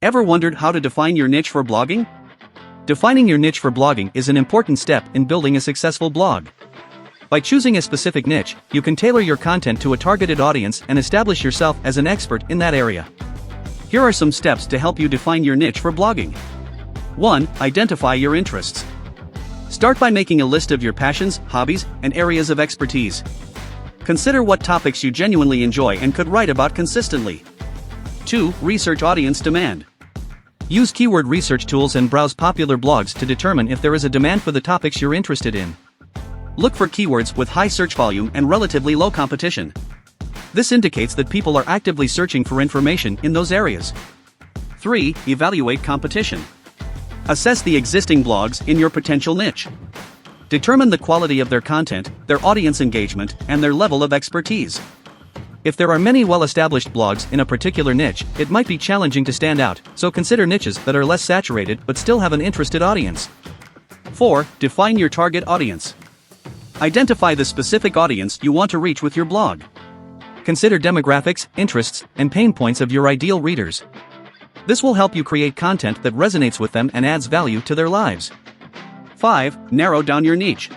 Ever wondered how to define your niche for blogging? Defining your niche for blogging is an important step in building a successful blog. By choosing a specific niche, you can tailor your content to a targeted audience and establish yourself as an expert in that area. Here are some steps to help you define your niche for blogging. 1. Identify your interests. Start by making a list of your passions, hobbies, and areas of expertise. Consider what topics you genuinely enjoy and could write about consistently. 2. Research audience demand. Use keyword research tools and browse popular blogs to determine if there is a demand for the topics you're interested in. Look for keywords with high search volume and relatively low competition. This indicates that people are actively searching for information in those areas. 3. Evaluate competition. Assess the existing blogs in your potential niche. Determine the quality of their content, their audience engagement, and their level of expertise. If there are many well-established blogs in a particular niche, it might be challenging to stand out, so consider niches that are less saturated but still have an interested audience. 4. Define your target audience. Identify the specific audience you want to reach with your blog. Consider demographics, interests, and pain points of your ideal readers. This will help you create content that resonates with them and adds value to their lives. 5. Narrow down your niche.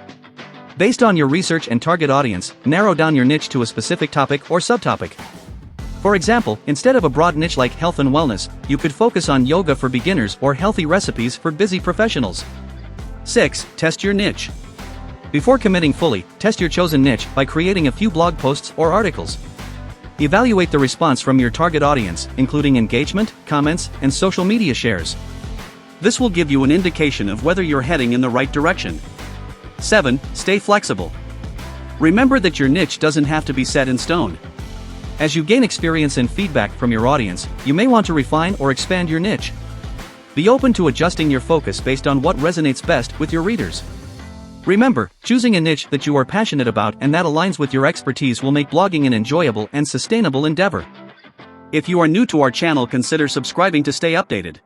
Based on your research and target audience, narrow down your niche to a specific topic or subtopic. For example, instead of a broad niche like health and wellness, you could focus on yoga for beginners or healthy recipes for busy professionals. 6. Test your niche. Before committing fully, test your chosen niche by creating a few blog posts or articles. Evaluate the response from your target audience, including engagement, comments, and social media shares. This will give you an indication of whether you're heading in the right direction. 7. Stay flexible. Remember that your niche doesn't have to be set in stone. As you gain experience and feedback from your audience, you may want to refine or expand your niche. Be open to adjusting your focus based on what resonates best with your readers. Remember, choosing a niche that you are passionate about and that aligns with your expertise will make blogging an enjoyable and sustainable endeavor. If you are new to our channel, consider subscribing to stay updated.